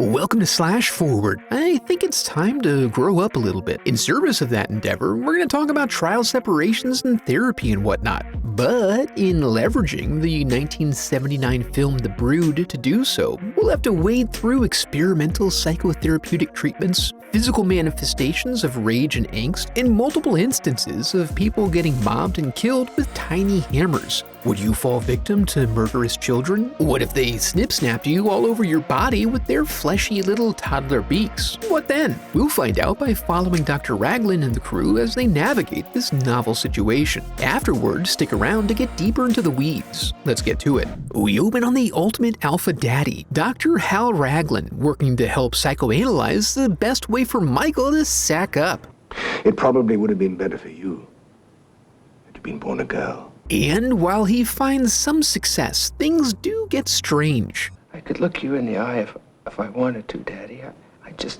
Welcome to Slash Forward. I think it's time to grow up a little bit. In service of that endeavor, we're going to talk about trial separations and therapy and whatnot. But in leveraging the 1979 film The Brood to do so, we'll have to wade through experimental psychotherapeutic treatments, physical manifestations of rage and angst, and multiple instances of people getting mobbed and killed with tiny hammers. Would you fall victim to murderous children? What if they snip-snapped you all over your body with their fleshy little toddler beaks? What then? We'll find out by following Dr. Raglan and the crew as they navigate this novel situation. Afterwards, stick around to get deeper into the weeds. Let's get to it. We open on the ultimate alpha daddy, Dr. Hal Raglan, working to help psychoanalyze the best way for Michael to sack up. It probably would have been better for you had you been born a girl. And while he finds some success, things do get strange. I could look you in the eye if I wanted to, Daddy. I just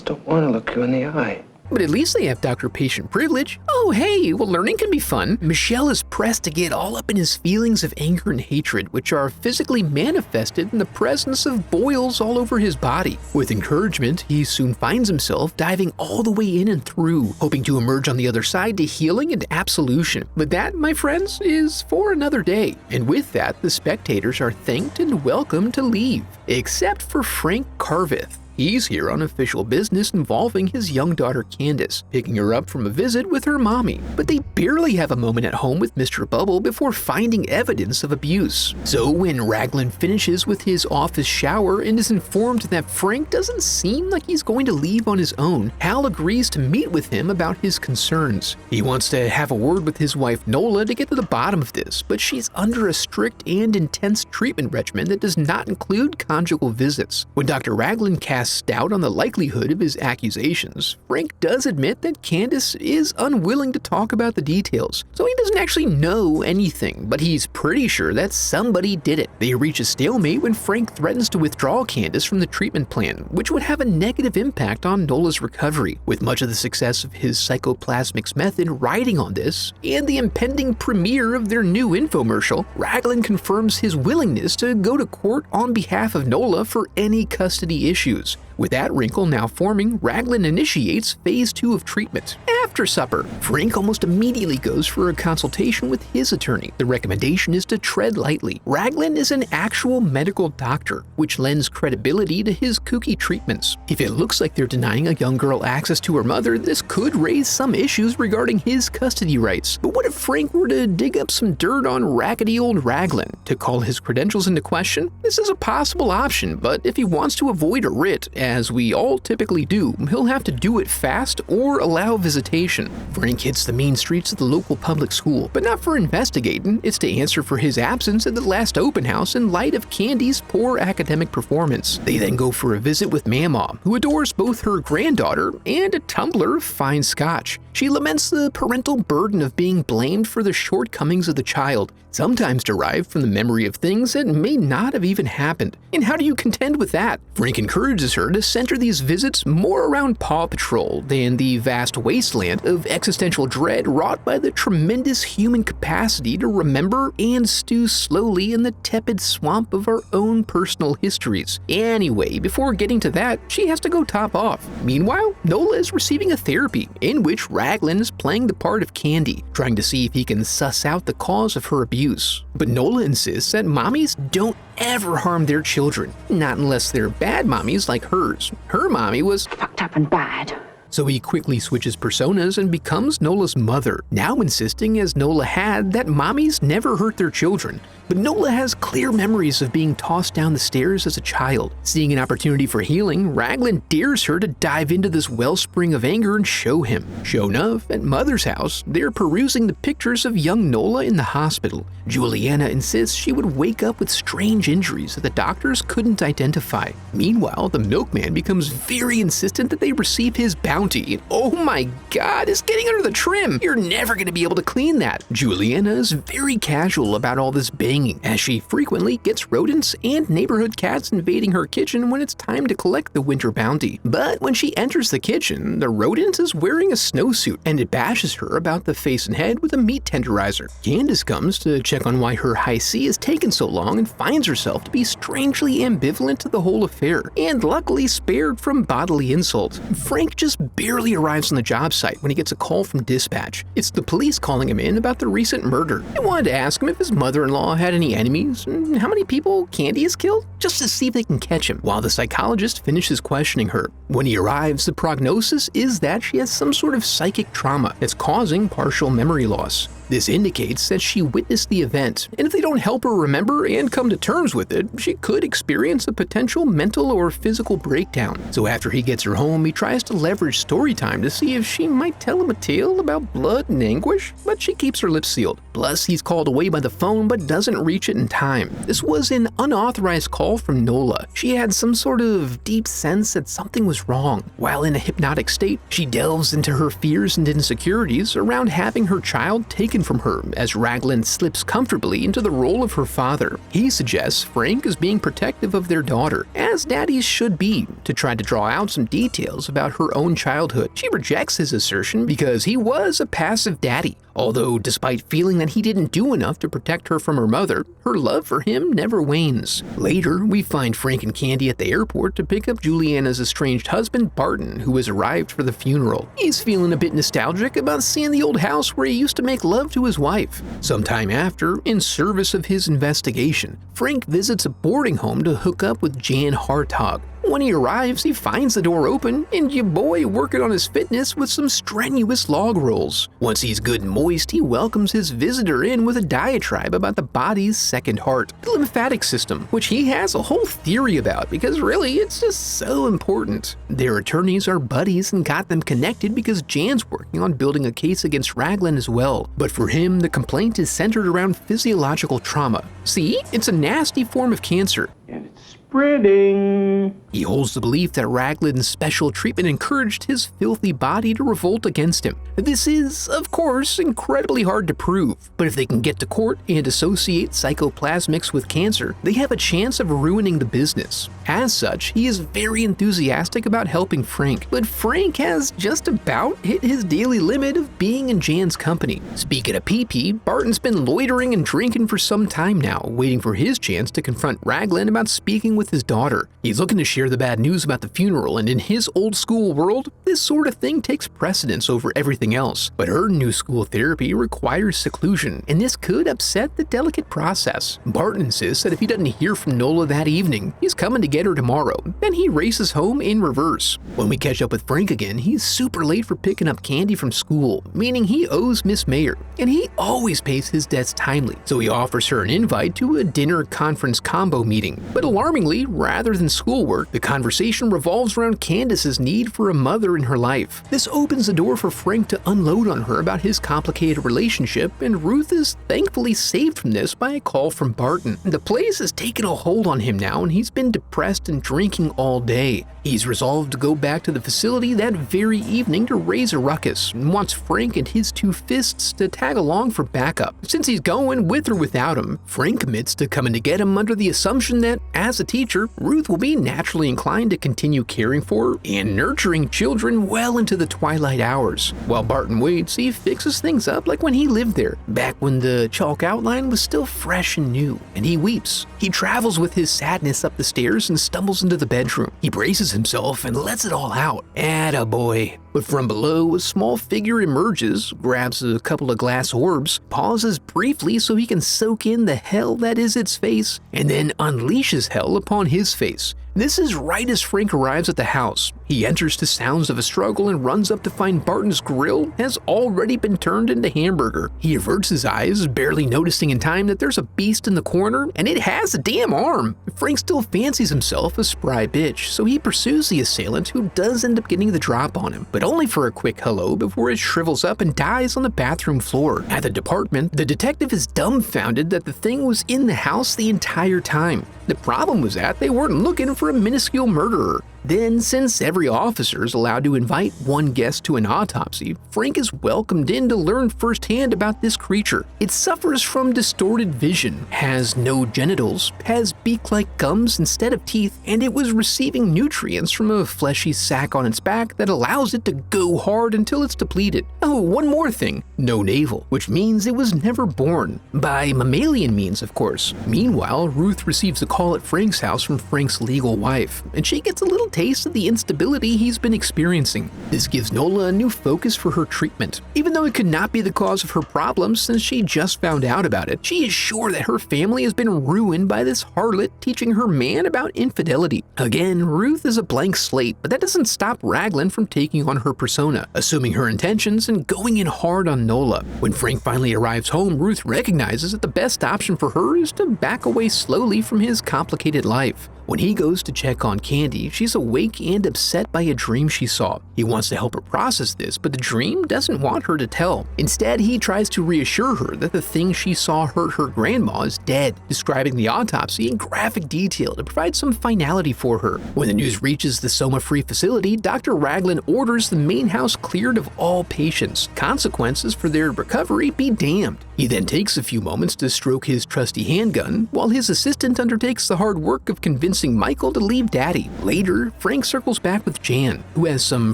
don't want to look you in the eye. But at least they have doctor-patient privilege. Oh hey, well learning can be fun. Michelle is pressed to get all up in his feelings of anger and hatred, which are physically manifested in the presence of boils all over his body. With encouragement, he soon finds himself diving all the way in and through, hoping to emerge on the other side to healing and absolution. But that, my friends, is for another day. And with that, the spectators are thanked and welcome to leave. Except for Frank Carveth. He's here on official business involving his young daughter Candace, picking her up from a visit with her mommy. But they barely have a moment at home with Mr. Bubble before finding evidence of abuse. So when Raglan finishes with his office shower and is informed that Frank doesn't seem like he's going to leave on his own, Hal agrees to meet with him about his concerns. He wants to have a word with his wife Nola to get to the bottom of this, but she's under a strict and intense treatment regimen that does not include conjugal visits. When Dr. Raglan casts doubt on the likelihood of his accusations, Frank does admit that Candace is unwilling to talk about the details, so he doesn't actually know anything, but he's pretty sure that somebody did it. They reach a stalemate when Frank threatens to withdraw Candace from the treatment plan, which would have a negative impact on Nola's recovery. With much of the success of his Psychoplasmics method riding on this, and the impending premiere of their new infomercial, Raglan confirms his willingness to go to court on behalf of Nola for any custody issues. With that wrinkle now forming, Raglan initiates phase 2 of treatment. After supper, Frank almost immediately goes for a consultation with his attorney. The recommendation is to tread lightly. Raglan is an actual medical doctor, which lends credibility to his kooky treatments. If it looks like they're denying a young girl access to her mother, this could raise some issues regarding his custody rights. But what if Frank were to dig up some dirt on raggedy old Raglan to call his credentials into question? This is a possible option, but if he wants to avoid a writ, as we all typically do, he'll have to do it fast or allow visitation. Frank hits the mean streets of the local public school, but not for investigating, it's to answer for his absence at the last open house in light of Candy's poor academic performance. They then go for a visit with Mamaw, who adores both her granddaughter and a tumbler of fine scotch. She laments the parental burden of being blamed for the shortcomings of the child, sometimes derived from the memory of things that may not have even happened. And how do you contend with that? Frank encourages her to center these visits more around Paw Patrol than the vast wasteland of existential dread wrought by the tremendous human capacity to remember and stew slowly in the tepid swamp of our own personal histories. Anyway, before getting to that, she has to go top off. Meanwhile, Nola is receiving a therapy in which Raglan is playing the part of Candy, trying to see if he can suss out the cause of her abuse. But Nola insists that mommies don't ever harm their children, not unless they're bad mommies like hers. Her mommy was fucked up and bad. So he quickly switches personas and becomes Nola's mother, now insisting, as Nola had, that mommies never hurt their children. But Nola has clear memories of being tossed down the stairs as a child. Seeing an opportunity for healing, Raglan dares her to dive into this wellspring of anger and show him. Sure enough, at Mother's house, they're perusing the pictures of young Nola in the hospital. Juliana insists she would wake up with strange injuries that the doctors couldn't identify. Meanwhile, the milkman becomes very insistent that they receive his bounty. Oh my god, it's getting under the trim! You're never gonna be able to clean that! Juliana is very casual about all this big banging, as she frequently gets rodents and neighborhood cats invading her kitchen when it's time to collect the winter bounty. But when she enters the kitchen, the rodent is wearing a snowsuit, and it bashes her about the face and head with a meat tenderizer. Candace comes to check on why her high C has taken so long and finds herself to be strangely ambivalent to the whole affair, and luckily spared from bodily insult. Frank just barely arrives on the job site when he gets a call from dispatch. It's the police calling him in about the recent murder. They wanted to ask him if his mother-in-law had any enemies and how many people Candy has killed, just to see if they can catch him, while the psychologist finishes questioning her. When he arrives, the prognosis is that she has some sort of psychic trauma that's causing partial memory loss. This indicates that she witnessed the event, and if they don't help her remember and come to terms with it, she could experience a potential mental or physical breakdown. So after he gets her home, he tries to leverage story time to see if she might tell him a tale about blood and anguish, but she keeps her lips sealed. Plus, he's called away by the phone but doesn't reach it in time. This was an unauthorized call from Nola. She had some sort of deep sense that something was wrong. While in a hypnotic state, she delves into her fears and insecurities around having her child taken from her, as Raglan slips comfortably into the role of her father. He suggests Frank is being protective of their daughter, as daddies should be, to try to draw out some details about her own childhood. She rejects his assertion because he was a passive daddy. Although, despite feeling that he didn't do enough to protect her from her mother, her love for him never wanes. Later, we find Frank and Candy at the airport to pick up Juliana's estranged husband, Barton, who has arrived for the funeral. He's feeling a bit nostalgic about seeing the old house where he used to make love to his wife. Sometime after, in service of his investigation, Frank visits a boarding home to hook up with Jan Hartog. When he arrives, he finds the door open and your boy working on his fitness with some strenuous log rolls. Once he's good and moist, he welcomes his visitor in with a diatribe about the body's second heart, the lymphatic system, which he has a whole theory about because really it's just so important. Their attorneys are buddies and got them connected because Jan's working on building a case against Raglan as well. But for him, the complaint is centered around physiological trauma. See, it's a nasty form of cancer. And it's spreading. He holds the belief that Raglan's special treatment encouraged his filthy body to revolt against him. This is, of course, incredibly hard to prove, but if they can get to court and associate psychoplasmics with cancer, they have a chance of ruining the business. As such, he is very enthusiastic about helping Frank, but Frank has just about hit his daily limit of being in Jan's company. Speaking of pee-pee, Barton's been loitering and drinking for some time now, waiting for his chance to confront Raglan about speaking with his daughter. He's looking to share the bad news about the funeral, and in his old school world, this sort of thing takes precedence over everything else. But her new school therapy requires seclusion, and this could upset the delicate process. Barton insists that if he doesn't hear from Nola that evening, he's coming to get her tomorrow. Then he races home in reverse. When we catch up with Frank again, he's super late for picking up Candy from school, meaning he owes Miss Mayer, and he always pays his debts timely, so he offers her an invite to a dinner conference combo meeting. But alarmingly, rather than schoolwork, the conversation revolves around Candace's need for a mother in her life. This opens the door for Frank to unload on her about his complicated relationship, and Ruth is thankfully saved from this by a call from Barton. The place has taken a hold on him now, and he's been depressed and drinking all day. He's resolved to go back to the facility that very evening to raise a ruckus, and wants Frank and his two fists to tag along for backup. Since he's going with or without him, Frank commits to coming to get him under the assumption that, as a teacher, Ruth will be naturally inclined to continue caring for and nurturing children well into the twilight hours. While Barton waits, he fixes things up like when he lived there, back when the chalk outline was still fresh and new, and he weeps. He travels with his sadness up the stairs and stumbles into the bedroom. He braces himself and lets it all out. Attaboy. But from below, a small figure emerges, grabs a couple of glass orbs, pauses briefly so he can soak in the hell that is its face, and then unleashes hell upon his face. This is right as Frank arrives at the house. He enters to sounds of a struggle and runs up to find Barton's grill has already been turned into hamburger. He averts his eyes, barely noticing in time that there's a beast in the corner, and it has a damn arm. Frank still fancies himself a spry bitch, so he pursues the assailant, who does end up getting the drop on him, but only for a quick hello before it shrivels up and dies on the bathroom floor. At the department, the detective is dumbfounded that the thing was in the house the entire time. The problem was that they weren't looking for a minuscule murderer. Then, since every officer is allowed to invite one guest to an autopsy, Frank is welcomed in to learn firsthand about this creature. It suffers from distorted vision, has no genitals, has beak-like gums instead of teeth, and it was receiving nutrients from a fleshy sac on its back that allows it to go hard until it's depleted. Oh, one more thing, no navel, which means it was never born. By mammalian means, of course. Meanwhile, Ruth receives a call at Frank's house from Frank's legal wife, and she gets a little taste of the instability he's been experiencing. This gives Nola a new focus for her treatment. Even though it could not be the cause of her problems since she just found out about it, she is sure that her family has been ruined by this harlot teaching her man about infidelity. Again, Ruth is a blank slate, but that doesn't stop Raglan from taking on her persona, assuming her intentions and going in hard on Nola. When Frank finally arrives home, Ruth recognizes that the best option for her is to back away slowly from his complicated life. When he goes to check on Candy, she's awake and upset by a dream she saw. He wants to help her process this, but the dream doesn't want her to tell. Instead, he tries to reassure her that the thing she saw hurt her grandma is dead, describing the autopsy in graphic detail to provide some finality for her. When the news reaches the Soma-Free facility, Dr. Raglan orders the main house cleared of all patients. Consequences for their recovery be damned. He then takes a few moments to stroke his trusty handgun, while his assistant undertakes the hard work of convincing Michael to leave Daddy. Later, Frank circles back with Jan, who has some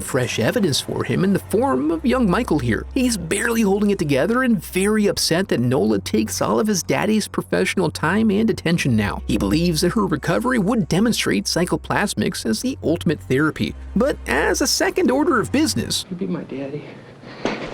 fresh evidence for him in the form of young Michael here. He's barely holding it together and very upset that Nola takes all of his daddy's professional time and attention now. He believes that her recovery would demonstrate psychoplasmics as the ultimate therapy, but as a second order of business, He'll be my daddy.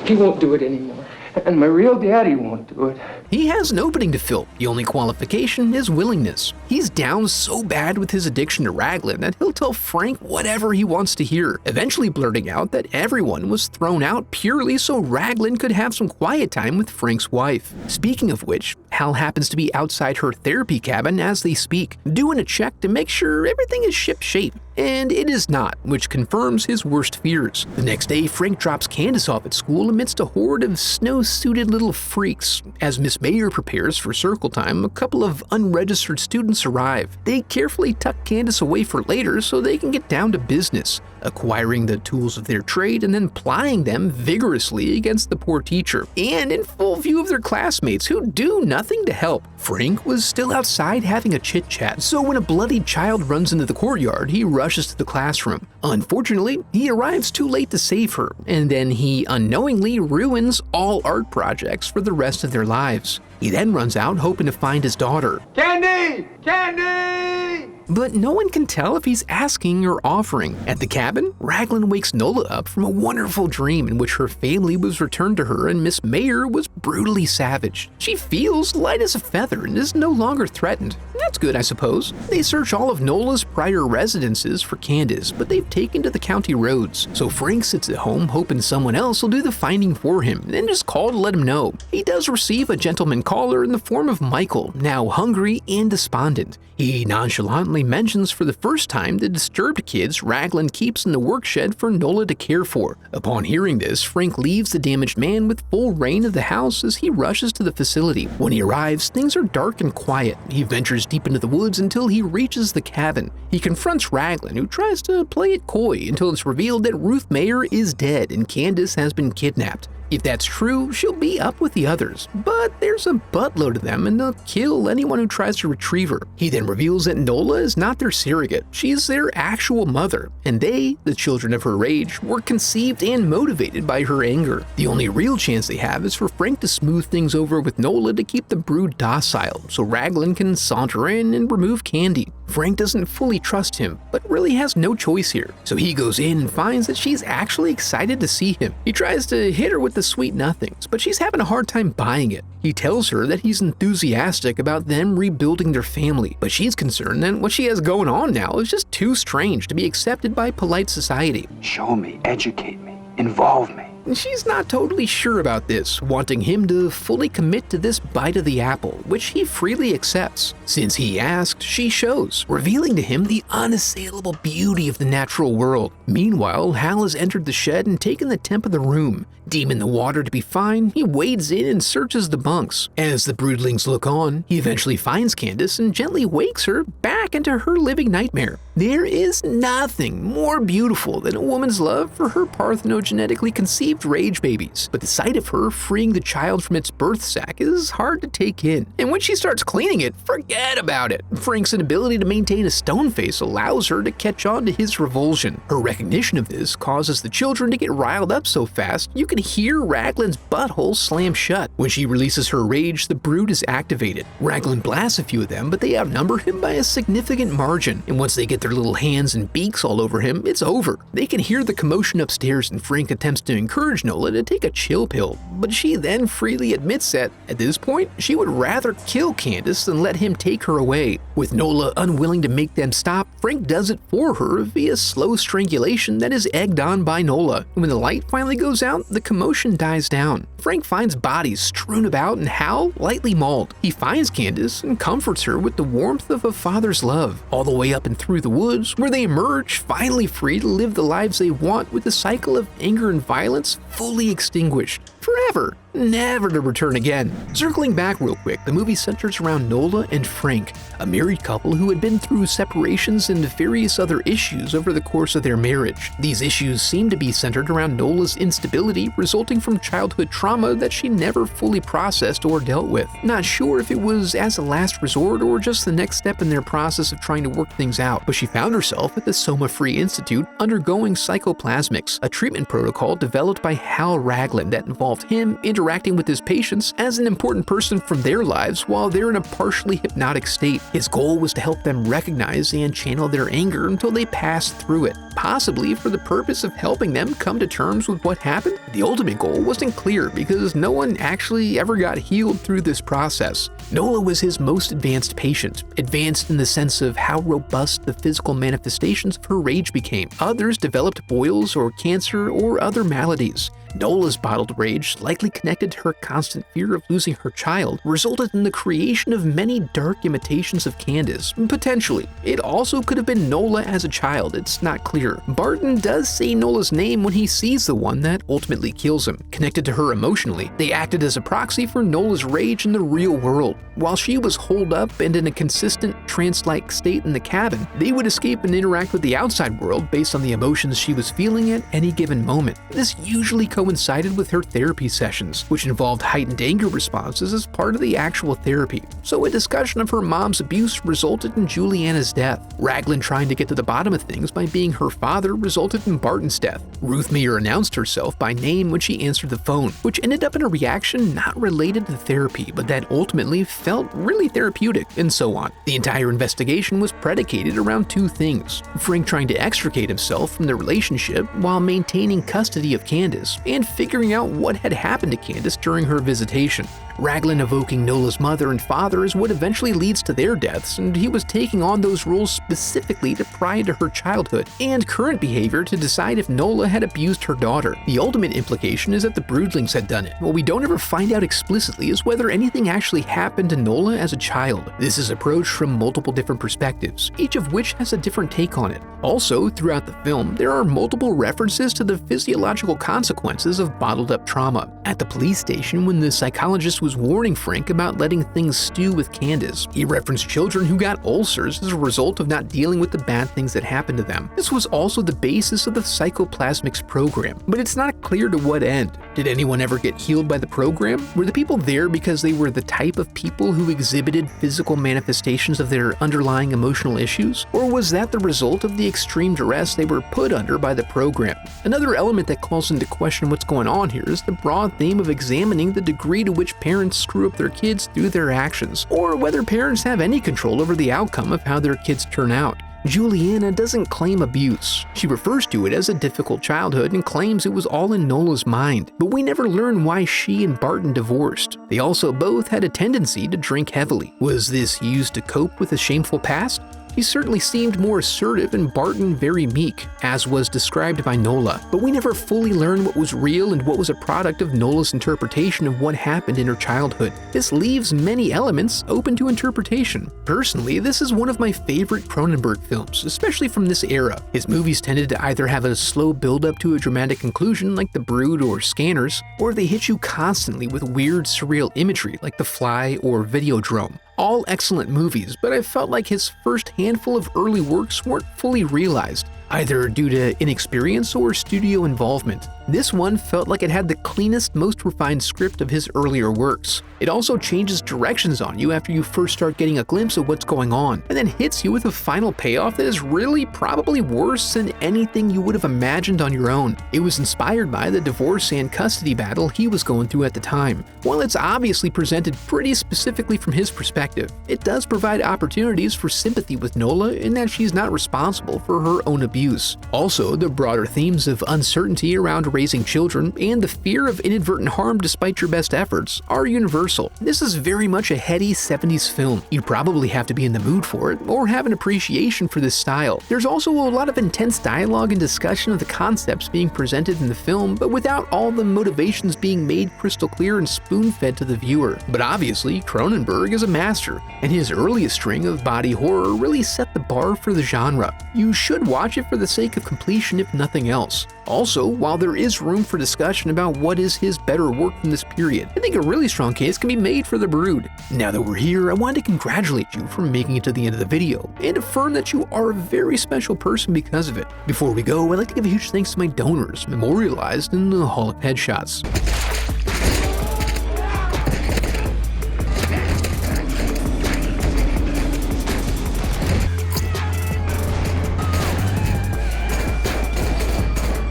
He won't do it anymore. And my real daddy won't do it. he has an opening to fill. The only qualification is willingness. He's down so bad with his addiction to Raglan that he'll tell Frank whatever he wants to hear, eventually blurting out that everyone was thrown out purely so Raglan could have some quiet time with Frank's wife. Speaking of which, Hal happens to be outside her therapy cabin as they speak, doing a check to make sure everything is ship-shape. And it is not, which confirms his worst fears. The next day, Frank drops Candace off at school amidst a horde of snow-suited little freaks. As Miss Mayer prepares for circle time, a couple of unregistered students arrive. They carefully tuck Candace away for later so they can get down to business, acquiring the tools of their trade and then plying them vigorously against the poor teacher, and in full view of their classmates who do nothing to help. Frank was still outside having a chit-chat, so when a bloodied child runs into the courtyard, he rushes to the classroom. Unfortunately, he arrives too late to save her, and then he unknowingly ruins all art projects for the rest of their lives. He then runs out hoping to find his daughter. Candy! Candy! But no one can tell if he's asking or offering. At the cabin, Raglan wakes Nola up from a wonderful dream in which her family was returned to her and Miss Mayer was brutally savaged. She feels light as a feather and is no longer threatened. That's good, I suppose. They search all of Nola's prior residences for Candace, but they've taken to the county roads. So Frank sits at home hoping someone else will do the finding for him, then just call to let him know. He does receive a gentleman caller in the form of Michael, now hungry and despondent. He nonchalantly mentions for the first time the disturbed kids Raglan keeps in the work shed for Nola to care for. Upon hearing this, Frank leaves the damaged man with full reign of the house as he rushes to the facility. When he arrives, things are dark and quiet. He ventures deep into the woods until he reaches the cabin. He confronts Raglan, who tries to play it coy until it's revealed that Ruth Mayer is dead and Candace has been kidnapped. If that's true, she'll be up with the others, but there's a buttload of them and they'll kill anyone who tries to retrieve her. He then reveals that Nola is not their surrogate, she is their actual mother, and they, the children of her age, were conceived and motivated by her anger. The only real chance they have is for Frank to smooth things over with Nola to keep the brood docile, so Raglan can saunter in and remove Candy. Frank doesn't fully trust him, but really has no choice here, so he goes in and finds that she's actually excited to see him. He tries to hit her with the sweet nothings, but she's having a hard time buying it. He tells her that he's enthusiastic about them rebuilding their family, but she's concerned that what she has going on now is just too strange to be accepted by polite society. Show me, educate me, involve me. she's not totally sure about this, wanting him to fully commit to this bite of the apple, which he freely accepts. Since he asked, she shows, revealing to him the unassailable beauty of the natural world. Meanwhile, Hal has entered the shed and taken the temp of the room. Deeming the water to be fine, he wades in and searches the bunks. As the broodlings look on, he eventually finds Candace and gently wakes her back into her living nightmare. There is nothing more beautiful than a woman's love for her parthenogenetically conceived rage babies, but the sight of her freeing the child from its birth sac is hard to take in. And when she starts cleaning it, forget about it. Frank's inability to maintain a stone face allows her to catch on to his revulsion. Her recognition of this causes the children to get riled up so fast you can hear Raglan's butthole slam shut. When she releases her rage, the brood is activated. Raglan blasts a few of them, but they outnumber him by a significant margin, and once they get their little hands and beaks all over him, it's over. They can hear the commotion upstairs, and Frank attempts to encourage Nola to take a chill pill, but she then freely admits that, at this point, she would rather kill Candace than let him take her away. With Nola unwilling to make them stop, Frank does it for her via slow strangulation that is egged on by Nola. When the light finally goes out, the commotion dies down. Frank finds bodies strewn about and Hal lightly mauled. He finds Candace and comforts her with the warmth of a father's love, all the way up and through the woods, where they emerge, finally free to live the lives they want with the cycle of anger and violence fully extinguished. Forever, never to return again. Circling back real quick, the movie centers around Nola and Frank, a married couple who had been through separations and various other issues over the course of their marriage. These issues seem to be centered around Nola's instability resulting from childhood trauma that she never fully processed or dealt with. Not sure if it was as a last resort or just the next step in their process of trying to work things out, but she found herself at the Soma Free Institute undergoing Psychoplasmics, a treatment protocol developed by Hal Raglan that involved him interacting with his patients as an important person from their lives while they're in a partially hypnotic state. His goal was to help them recognize and channel their anger until they passed through it, possibly for the purpose of helping them come to terms with what happened. The ultimate goal wasn't clear because no one actually ever got healed through this process. Nola was his most advanced patient, advanced in the sense of how robust the physical manifestations of her rage became. Others developed boils or cancer or other maladies. Nola's bottled rage, likely connected to her constant fear of losing her child, resulted in the creation of many dark imitations of Candace. Potentially. It also could have been Nola as a child, it's not clear. Barton does say Nola's name when he sees the one that ultimately kills him. Connected to her emotionally, they acted as a proxy for Nola's rage in the real world. While she was holed up and in a consistent trance-like state in the cabin, they would escape and interact with the outside world based on the emotions she was feeling at any given moment. This usually coincided with her therapy sessions, which involved heightened anger responses as part of the actual therapy. So a discussion of her mom's abuse resulted in Juliana's death. Raglan trying to get to the bottom of things by being her father resulted in Barton's death. Ruth Meyer announced herself by name when she answered the phone, which ended up in a reaction not related to therapy, but that ultimately felt really therapeutic, and so on. The entire investigation was predicated around two things: Frank trying to extricate himself from the relationship while maintaining custody of Candace, and figuring out what had happened to Candace during her visitation. Raglan evoking Nola's mother and father is what eventually leads to their deaths, and he was taking on those roles specifically to pry into her childhood and current behavior to decide if Nola had abused her daughter. The ultimate implication is that the broodlings had done it. What we don't ever find out explicitly is whether anything actually happened to Nola as a child. This is approached from multiple different perspectives, each of which has a different take on it. Also, throughout the film, there are multiple references to the physiological consequences of bottled up trauma. At the police station, when the psychologist was warning Frank about letting things stew with Candace, he referenced children who got ulcers as a result of not dealing with the bad things that happened to them. This was also the basis of the Psychoplasmics program, but it's not clear to what end. Did anyone ever get healed by the program? Were the people there because they were the type of people who exhibited physical manifestations of their underlying emotional issues? Or was that the result of the extreme duress they were put under by the program? Another element that calls into question what's going on here is the broad theme of examining the degree to which parents screw up their kids through their actions, or whether parents have any control over the outcome of how their kids turn out. Juliana doesn't claim abuse. She refers to it as a difficult childhood and claims it was all in Nola's mind, but we never learn why she and Barton divorced. They also both had a tendency to drink heavily. Was this used to cope with a shameful past? He certainly seemed more assertive and Barton very meek, as was described by Nola, but we never fully learned what was real and what was a product of Nola's interpretation of what happened in her childhood. This leaves many elements open to interpretation. Personally, this is one of my favorite Cronenberg films, especially from this era. His movies tended to either have a slow build-up to a dramatic conclusion like The Brood or Scanners, or they hit you constantly with weird surreal imagery like The Fly or Videodrome. All excellent movies, but I felt like his first handful of early works weren't fully realized, either due to inexperience or studio involvement. This one felt like it had the cleanest, most refined script of his earlier works. It also changes directions on you after you first start getting a glimpse of what's going on, and then hits you with a final payoff that is really probably worse than anything you would have imagined on your own. It was inspired by the divorce and custody battle he was going through at the time. While it's obviously presented pretty specifically from his perspective, it does provide opportunities for sympathy with Nola in that she's not responsible for her own abuse. Also, the broader themes of uncertainty around raising children and the fear of inadvertent harm despite your best efforts are universal. This is very much a heady 70s film. You'd probably have to be in the mood for it or have an appreciation for this style. There's also a lot of intense dialogue and discussion of the concepts being presented in the film, but without all the motivations being made crystal clear and spoon-fed to the viewer. But obviously, Cronenberg is a master, and his earliest string of body horror really set the bar for the genre. You should watch it for the sake of completion if nothing else. Also, while there is room for discussion about what is his better work from this period, I think a really strong case can be made for The Brood. Now that we're here, I wanted to congratulate you for making it to the end of the video, and affirm that you are a very special person because of it. Before we go, I'd like to give a huge thanks to my donors, memorialized in the Hall of Headshots.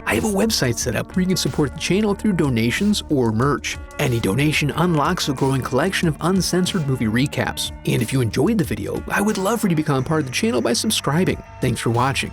I have a website set up where you can support the channel through donations or merch. Any donation unlocks a growing collection of uncensored movie recaps. And if you enjoyed the video, I would love for you to become part of the channel by subscribing. Thanks for watching.